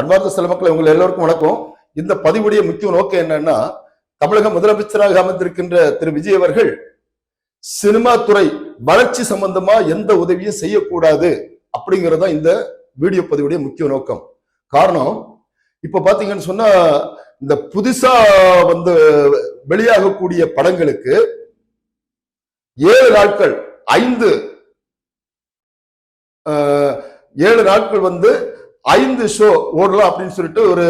அன்பார்ந்த சில மக்கள் உங்கள் எல்லோருக்கும் வணக்கம். இந்த பதிவுடைய முக்கிய நோக்கம் என்னன்னா, தமிழக முதலமைச்சராக அமர்ந்திருக்கின்ற திரு விஜய் அவர்கள் சினிமா துறை வளர்ச்சி சம்பந்தமா எந்த உதவியும் செய்யக்கூடாது அப்படிங்கறத இந்த வீடியோ பதிவுடைய முக்கிய நோக்கம். காரணம், இப்ப பாத்தீங்கன்னு சொன்னா இந்த புதுசா வந்து வெளியாகக்கூடிய படங்களுக்கு 7 நாட்கள் 7 நாட்கள் வந்து 5 ஷோ ஓடலாம் அப்படின்னு சொல்லிட்டு ஒரு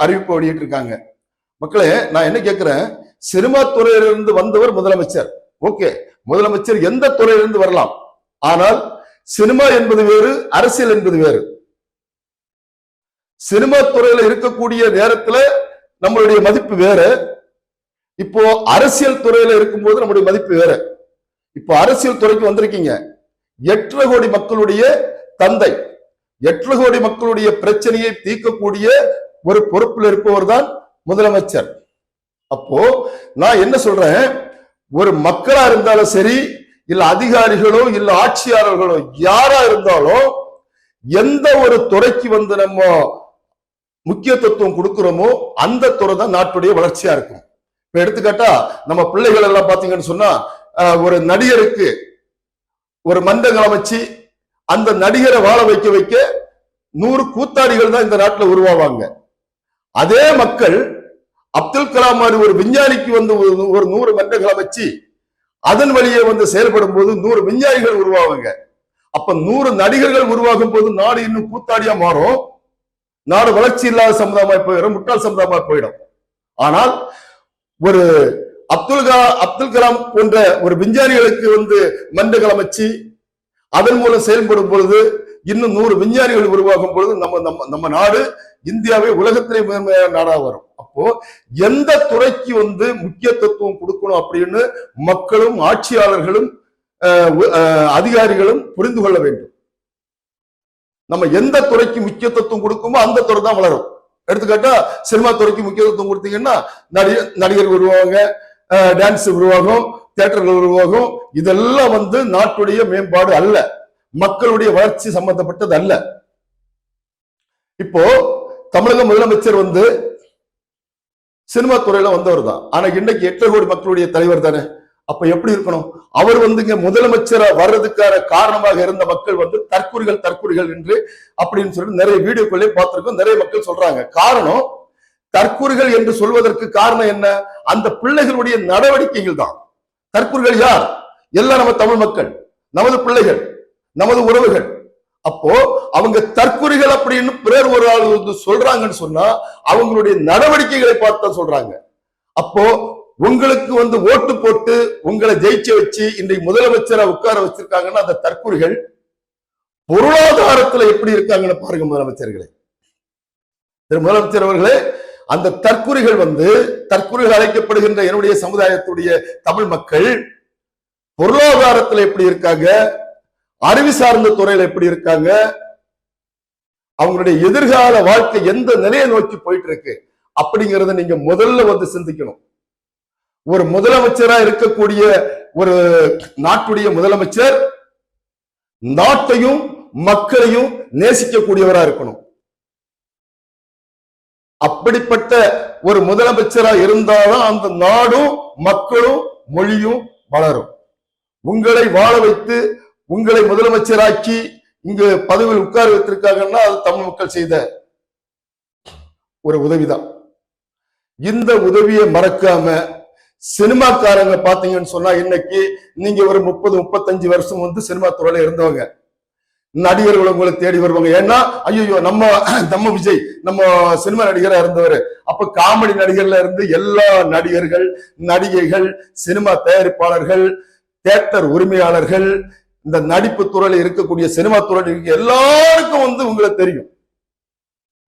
அறிவிப்பு வெளியிட்டு இருக்காங்க. மக்களே, நான் என்ன கேட்கிறேன், சினிமா துறையிலிருந்து வந்தவர் முதலமைச்சர். ஓகே, முதலமைச்சர் எந்த துறையிலிருந்து வரலாம். ஆனால் சினிமா என்பது வேறு, அரசியல் என்பது வேறு. சினிமா துறையில இருக்கக்கூடிய நேரத்துல நம்மளுடைய மதிப்பு வேற, இப்போ அரசியல் துறையில இருக்கும்போது நம்முடைய மதிப்பு வேற. இப்போ அரசியல் துறைக்கு வந்திருக்கீங்க. 8 கோடி மக்களுடைய தந்தை, 8 கோடி மக்களுடைய பிரச்சனையை தீர்க்கக்கூடிய ஒரு பொறுப்பில் இருப்பவர் தான் முதலமைச்சர். அப்போ நான் என்ன சொல்றேன், ஒரு மக்களா இருந்தாலும் சரி, இல்ல அதிகாரிகளோ இல்ல ஆட்சியாளர்களோ யாரா இருந்தாலும் எந்த ஒரு துறைக்கு வந்து நம்ம முக்கியத்துவம் கொடுக்கிறோமோ அந்த துறை தான் நாட்டுடைய வளர்ச்சியா இருக்கும். இப்ப எடுத்துக்காட்டா நம்ம பிள்ளைகள் எல்லாம் பாத்தீங்கன்னு சொன்னா, ஒரு நடிகருக்கு ஒரு மன்றங்கள் அமைச்சு அந்த நடிகரை வாழ வைக்க 100 கூத்தாடிகள் தான் இந்த நாட்டில் உருவாவாங்க. அதே மக்கள் அப்துல் கலாம் மாதிரி ஒரு விஞ்ஞானிக்கு வந்து ஒரு 100 மன்றங்கள் அமைச்சு அதன் வழியே வந்து செயல்படும் போது 100 விஞ்ஞானிகள் உருவாவாங்க. அப்ப 100 நடிகர்கள் உருவாகும் போது நாடு இன்னும் கூத்தாடியா மாறும். நாடு வளர்ச்சி இல்லாத சமுதாயமாய் போயிடும், முட்டாள் சமுதாயமாய் போயிடும். ஆனால் ஒரு அப்துல் கலாம் போன்ற ஒரு விஞ்ஞானிகளுக்கு வந்து மன்றங்கள் அமைச்சு அதன் மூலம் செயல்படும் பொழுது இன்னும் 100 விஞ்ஞானிகள் உருவாகும் பொழுது நம்ம நாடு இந்தியாவை உலகத்திலே முதன்மையான நாடா வரும். அப்போ எந்த துறைக்கு வந்து முக்கியத்துவம் கொடுக்கணும் அப்படின்னு மக்களும் ஆட்சியாளர்களும் அதிகாரிகளும் புரிந்து கொள்ள வேண்டும். நம்ம எந்த துறைக்கு முக்கியத்துவம் கொடுக்குமோ அந்த துறை தான் வளரும். எடுத்துக்காட்டா சினிமா துறைக்கு முக்கியத்துவம் கொடுத்தீங்கன்னா நடிகர்கள் உருவாங்க, டான்ஸ் உருவாகும், தியேட்டர்கள் உருவாகும். இதெல்லாம் வந்து நாட்டுடைய மேம்பாடு அல்ல, மக்களுடைய வளர்ச்சி சம்பந்தப்பட்டது அல்ல. இப்போ தமிழக முதலமைச்சர் வந்து சினிமா துறையில வந்தவர் தான். ஆனா இன்னைக்கு 8 கோடி மக்களுடைய தலைவர் தானே. அப்ப எப்படி இருக்கணும்? அவர் வந்து இங்க முதலமைச்சரா வர்றதுக்கான காரணமாக இருந்த மக்கள் வந்து தற்குறிகள் என்று அப்படின்னு சொல்லிட்டு நிறைய வீடியோக்களே பார்த்திருக்கோம். நிறைய மக்கள் சொல்றாங்க. காரணம், தற்குறிகள் என்று சொல்வதற்கு காரணம் என்ன? அந்த பிள்ளைகளுடைய நடவடிக்கைகள் தான். தற்குறிகள் யார்? எல்லாம் நம்ம தமிழ் மக்கள், நமது பிள்ளைகள், நமது உறவுகள். அப்போ அவங்க தற்குறிகள் அப்படின்னு பிறர் ஒரு ஆள் சொல்றாங்கன்னு சொன்னா அவங்களுடைய நடவடிக்கைகளை பார்த்து சொல்றாங்க. அப்போ உங்களுக்கு வந்து ஓட்டு போட்டு உங்களை ஜெயிச்சு வச்சு இன்றைக்கு முதலமைச்சரை உட்கார வச்சிருக்காங்கன்னா அந்த தற்குறிகள் பொருளாதாரத்துல எப்படி இருக்காங்கன்னு பாருங்க முதலமைச்சர்களே. முதலமைச்சர் அவர்களே, அந்த தற்குறிகள் வந்து தற்குறிகள் அழைக்கப்படுகின்ற என்னுடைய சமுதாயத்துடைய தமிழ் மக்கள் பொருளாதாரத்துல எப்படி இருக்காங்க, அறிவு சார்ந்த துறையில எப்படி இருக்காங்க, அவங்களுடைய எதிர்கால வாழ்க்கை எந்த நிலையை நோக்கி போயிட்டு இருக்கு அப்படிங்கறத நீங்க முதல்ல வந்து சிந்திக்கணும். ஒரு முதலமைச்சரா இருக்கக்கூடிய ஒரு நாட்டுடைய முதலமைச்சர் நாட்டையும் மக்களையும் நேசிக்கக்கூடியவரா இருக்கணும். அப்படிப்பட்ட ஒரு முதலமைச்சரா இருந்தாலும் அந்த நாடும் மக்களும் மொழியும் வளரும். உங்களை வாழ வைத்து உங்களை முதலமைச்சராக்கி இங்கு பதவியில் உட்கார வைத்திருக்காங்கன்னா அது தமிழ் மக்கள் செய்த ஒரு உதவிதான். இந்த உதவியை மறக்காம சினிமாக்காரங்க பாத்தீங்கன்னு சொன்னா இன்னைக்கு நீங்க ஒரு 30-35 வருஷம் வந்து சினிமா துறையில இருந்தவங்க நடிகர்கள் உங்களை தேடி வருவாங்க. ஏன்னா ஐயோ நம்ம விஜய் நம்ம சினிமா நடிகரா இருந்தவர். அப்ப காமெடி நடிகர்ல இருந்து எல்லா நடிகர்கள், நடிகைகள், சினிமா தயாரிப்பாளர்கள், தியேட்டர் உரிமையாளர்கள், இந்த நடிப்பு துறையில இருக்கக்கூடிய சினிமா துறையில எல்லாருக்கும் வந்து உங்களுக்கு தெரியும்.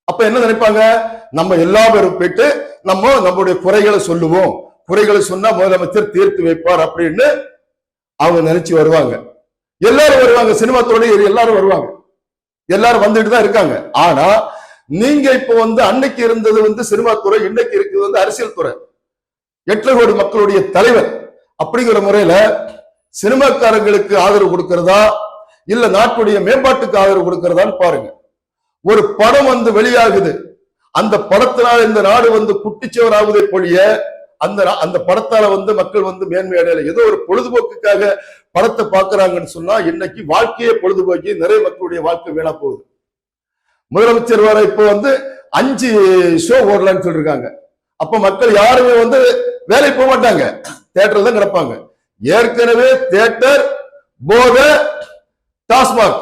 அப்ப என்ன நினைப்பாங்க, நம்ம எல்லா பேரும் போயிட்டு நம்மளுடைய குறைகளை சொல்லுவோம், குறைகளை சொன்னா முதலமைச்சர் தீர்த்து வைப்பார் அப்படின்னு அவங்க நினைச்சு வருவாங்க. எல்லாரும் வருவாங்க, சினிமா துறை எல்லாரும் வருவாங்க, எல்லாரும் வந்துட்டு தான் இருக்காங்க. ஆனா நீங்க இப்போ வந்து அன்னைக்கு இருந்தது வந்து சினிமா துறை, இன்னைக்கு இருக்குது வந்து அரசியல் துறை. 8 கோடி மக்களுடைய தலைவர் அப்படிங்கிற முறையில சினிமாக்காரங்களுக்கு ஆதரவு கொடுக்கிறதா இல்ல நாட்டுடைய மேம்பாட்டுக்கு ஆதரவு கொடுக்கிறதான்னு பாருங்க. ஒரு படம் வந்து வெளியாகுது, அந்த படத்தினால் இந்த நாடு வந்து குட்டிச்சுவர் ஆகுதை பொழிய அந்த படத்தால வந்து மக்கள் வந்து மேன்மை அடையல. ஏதோ ஒரு பொழுதுபோக்குக்காக படத்தை பாக்குறாங்கன்னு சொன்னா இன்னைக்கு வாழ்க்கையே பொழுதுபோக்கி நிறைய மக்களுடைய வாழ்க்கை வீணா போகுது. முதலமைச்சர் வர இப்போ வந்து 5 ஷோ ஓடலான்னு சொல்லிருக்காங்க. அப்ப மக்கள் யாருமே வந்து வேலைக்கு போக மாட்டாங்க, தியேட்டர்ல தான் கிடப்பாங்க. ஏற்கனவே தியேட்டர், போத, டாஸ்மாக்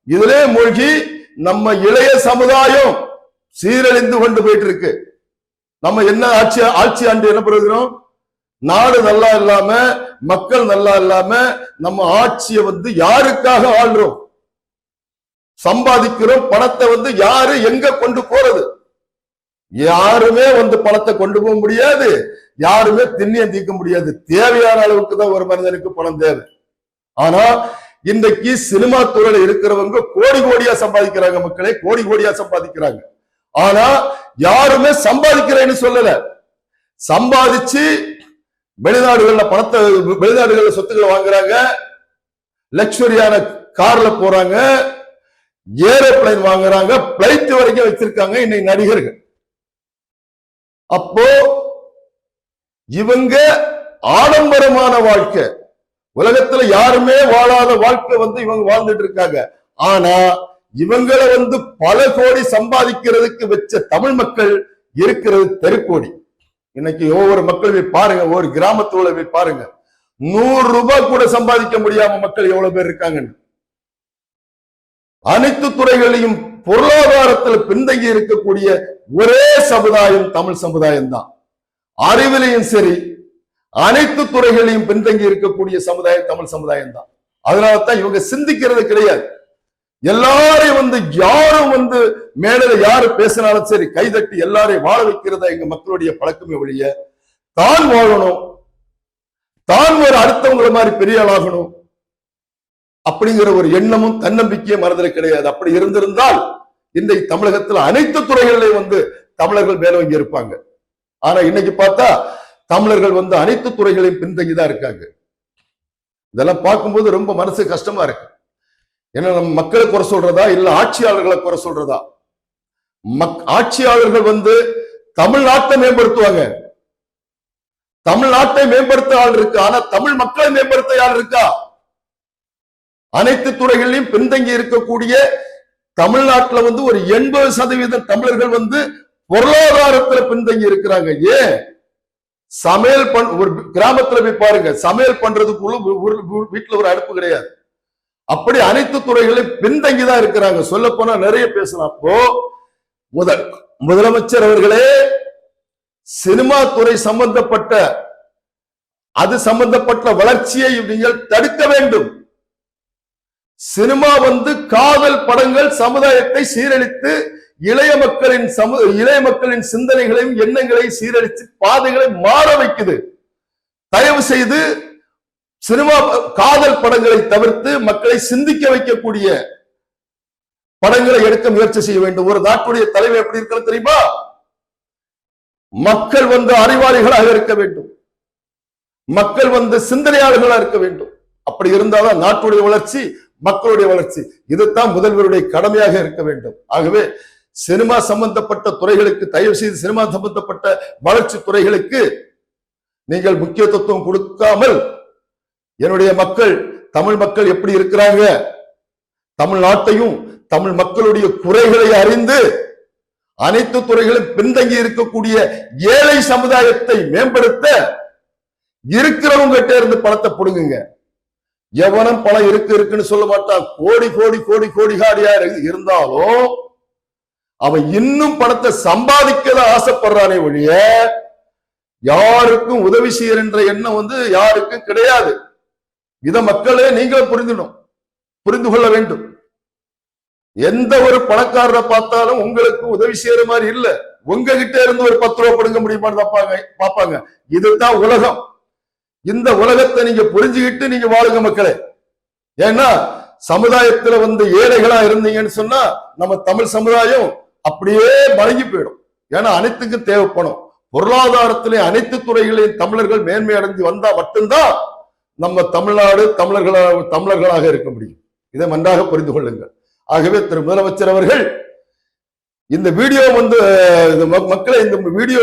இதிலே மூழ்கி நம்ம இளைய சமுதாயம் சீரழிந்து கொண்டு போயிட்டு இருக்கு. நம்ம என்ன ஆட்சி ஆண்டு என்ன பண்ணுறோம்? நாடு நல்லா இல்லாம, மக்கள் நல்லா இல்லாம நம்ம ஆட்சியை வந்து யாருக்காக ஆள்றோம்? சம்பாதிக்கிறோம் பணத்தை வந்து யாரு எங்க கொண்டு போறது? யாருமே வந்து பணத்தை கொண்டு போக முடியாது, யாருமே திண்ணியம் தீர்க்க முடியாது. தேவையான அளவுக்கு தான் ஒரு மனிதனுக்கு பணம் தேவை. ஆனா இன்றைக்கு சினிமா துறையில இருக்கிறவங்க கோடி கோடியா சம்பாதிக்கிறாங்க, மக்களே கோடி கோடியா சம்பாதிக்கிறாங்க. ஆனா யாருமே சம்பாதிக்கிறேன்னு சொல்லல. சம்பாதிச்சு வெளிநாடுகள்ல பணத்தை, வெளிநாடுகள்ல சொத்துக்களை வாங்குறாங்க, லக்ஸரியான கார்ல போறாங்க, ஏரோப்ளைன் வாங்குறாங்க, பிளைட் வரைக்கும் வச்சிருக்காங்க இன்னைக்கு நடிகர்கள். அப்போ இவங்க ஆடம்பரமான வாழ்க்கை, உலகத்துல யாருமே வாழாத வாழ்க்கை வந்து இவங்க வாழ்ந்துட்டு இருக்காங்க. ஆனா இவங்களை வந்து பல கோடி சம்பாதிக்கிறதுக்கு வச்ச தமிழ் மக்கள் இருக்கிறது தெருக்கோடி. இன்னைக்கு ஒவ்வொரு மக்கள் போய் பாருங்க, ஒரு கிராமத்துல போய் பாருங்க, 100 ரூபாய் கூட சம்பாதிக்க முடியாம மக்கள் எவ்வளவு பேர் இருக்காங்கன்னு. அனைத்து துறைகளையும் பொருளாதாரத்தில் பின்தங்கி இருக்கக்கூடிய ஒரே சமுதாயம் தமிழ் சமுதாயம் தான். அறிவிலையும் சரி, அனைத்து துறைகளையும் பின்தங்கி இருக்கக்கூடிய சமுதாயம் தமிழ் சமுதாயம் தான். அதனாலதான் இவங்க சிந்திக்கிறது கிடையாது. எல்லாரையும் வந்து யாரும் வந்து மேல யாரு பேசினாலும் சரி கைதட்டி எல்லாரையும் வாழ வைக்கிறதா எங்க மக்களுடைய பழக்கமே ஒழிய, தான் வாழணும், தான் ஒரு அடுத்தவங்களை மாதிரி பெரிய ஆளாகணும் அப்படிங்கிற ஒரு எண்ணமும் தன்னம்பிக்கையும் மனதில் கிடையாது. அப்படி இருந்திருந்தால் இன்றைக்கு தமிழகத்தில் அனைத்து துறைகளிலும் வந்து தமிழர்கள் மேலோங்கி இருப்பாங்க. ஆனா இன்னைக்கு பார்த்தா தமிழர்கள் வந்து அனைத்து துறைகளையும் பின்தங்கிதான் இருக்காங்க. இதெல்லாம் பார்க்கும்போது ரொம்ப மனசு கஷ்டமா இருக்கு. ஏன்னா நம்ம மக்களை குறை சொல்றதா இல்ல ஆட்சியாளர்களை குறை சொல்றதா? ஆட்சியாளர்கள் வந்து தமிழ்நாட்டை மேம்படுத்துவாங்க, தமிழ்நாட்டை மேம்படுத்த ஆள் இருக்கு, ஆனா தமிழ் மக்களை மேம்படுத்த ஆள் இருக்கா? அனைத்து துறைகளிலும் பின்தங்கி இருக்கக்கூடிய தமிழ்நாட்டில் வந்து ஒரு 80% தமிழர்கள் வந்து பொருளாதாரத்துல பின்தங்கி இருக்கிறாங்க. ஏன்? சமையல் ஒரு கிராமத்துல போய் பாருங்க, சமையல் பண்றதுக்குள்ள வீட்டுல ஒரு அடுப்பு கிடையாது. அப்படி அனைத்து துறைகளையும் பின்தங்கிதான் இருக்கிறாங்க. சொல்ல போனா நிறைய பேசலாம். அப்போ முதலமைச்சர் அவர்களே, சினிமா துறை சம்பந்தப்பட்ட அது சம்பந்தப்பட்ட வளர்ச்சியை நீங்கள் தடுக்க வேண்டும். சினிமா வந்து காதல் படங்கள் சமுதாயத்தை சீரழித்து இளைய மக்களின் சிந்தனைகளையும் எண்ணங்களையும் சீரழித்து பாதைகளை மாற வைக்குது. தயவு செய்து சினிமா காதல் படங்களை தவிர்த்து மக்களை சிந்திக்க வைக்கக்கூடிய படங்களை எடுக்க முயற்சி செய்ய வேண்டும். ஒரு நாட்டுடைய தலைவர் எப்படி இருக்கிறது தெரியுமா? மக்கள் வந்து அறிவாளிகளாக இருக்க வேண்டும், மக்கள் வந்து சிந்தனையாளர்களாக இருக்க வேண்டும். அப்படி இருந்தால்தான் நாட்டுடைய வளர்ச்சி, மக்களுடைய வளர்ச்சி. இதுதான் முதல்வருடைய கடமையாக இருக்க வேண்டும். ஆகவே சினிமா சம்பந்தப்பட்ட துறைகளுக்கு தயவு செய்து, சினிமா சம்பந்தப்பட்ட வளர்ச்சி துறைகளுக்கு நீங்கள் முக்கியத்துவம் கொடுக்காமல், என்னுடைய மக்கள், தமிழ் மக்கள் எப்படி இருக்கிறாங்க, தமிழ்நாட்டையும் தமிழ் மக்களுடைய குறைகளை அறிந்து அனைத்து துறைகளும் பின்தங்கி இருக்கக்கூடிய ஏழை சமுதாயத்தை மேம்படுத்த இருக்கிறவங்க கிட்ட இருந்து பணத்தை புடுங்குங்க. எவனும் பணம் இருக்குன்னு சொல்ல மாட்டான். கோடி கோடி கோடி கோடிகாரியா இருந்தாலும் அவன் இன்னும் பணத்தை சம்பாதிக்கதான் ஆசைப்படுறானே ஒழிய யாருக்கும் உதவி செய்யற என்ற எண்ணம் வந்து யாருக்கும் கிடையாது. இத மக்களே நீங்களும் புரிந்து கொள்ள வேண்டும். எந்த ஒரு பணக்காரரை பார்த்தாலும் உங்களுக்கு உதவி செய்யற மாதிரி இல்ல, உங்ககிட்ட இருந்து ஒரு 10 ரூபாய் கொடுங்க முடியுமான்னு பார்ப்பாங்க. இதுதான் உலகம். இந்த உலகத்தை நீங்க புரிஞ்சுக்கிட்டு நீங்க வாழுங்க மக்களே. ஏன்னா சமுதாயத்துல வந்து ஏழைகளா இருந்தீங்கன்னு சொன்னா நம்ம தமிழ் சமுதாயம் அப்படியே மடங்கி போயிடும். ஏன்னா அனைத்துக்கும் தேவைப்படும். பொருளாதாரத்திலே அனைத்து துறைகளையும் தமிழர்கள் மேன்மை அடைஞ்சு வந்தா மட்டும்தான் நம்ம தமிழ்நாடு தமிழர்களாக இருக்க முடியும். இதை நன்றாக புரிந்து கொள்ளுங்கள். ஆகவே திரு முதலமைச்சர் அவர்கள் இந்த வீடியோ மக்களை இந்த வீடியோ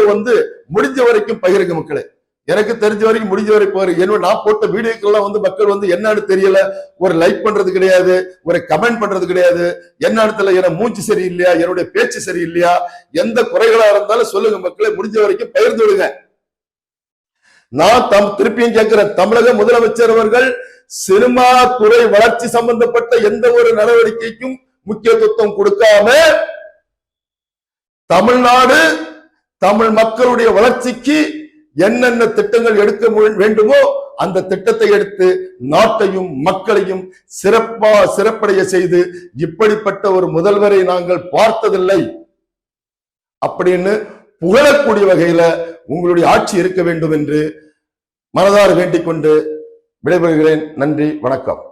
முடிஞ்ச வரைக்கும் பகிருங்க மக்களை. எனக்கு தெரிஞ்ச வரைக்கும் முடிஞ்ச வரைக்கும் என்ன நான் போட்ட வீடியோக்கெல்லாம் மக்கள் என்னன்னு தெரியல, ஒரு லைக் பண்றது கிடையாது, ஒரு கமெண்ட் பண்றது கிடையாது. என்ன என மூச்சு சரியில்லையா, என்னுடைய பேச்சு சரியில்லையா, எந்த குறைகளா இருந்தாலும் சொல்லுங்க மக்களை, முடிஞ்ச வரைக்கும் பகிர்ந்து விடுங்க. நான் திருப்பியும் கேட்கிறேன், தமிழக முதலமைச்சர் அவர்கள் சினிமா துறை வளர்ச்சி சம்பந்தப்பட்ட எந்த ஒரு நடவடிக்கைக்கும் முக்கியத்துவம் கொடுக்காம தமிழ்நாடு தமிழ் மக்களுடைய வளர்ச்சிக்கு என்னென்ன திட்டங்கள் எடுக்க வேண்டுமோ அந்த திட்டத்தை எடுத்து நாட்டையும் மக்களையும் சிறப்படைய செய்து இப்படிப்பட்ட ஒரு முதல்வரை நாங்கள் பார்த்ததில்லை அப்படின்னு புகழக்கூடிய வகையில உங்களுடைய ஆட்சி இருக்க வேண்டும் என்று மனதார வேண்டிக் கொண்டு விடைபெறுகிறேன். நன்றி, வணக்கம்.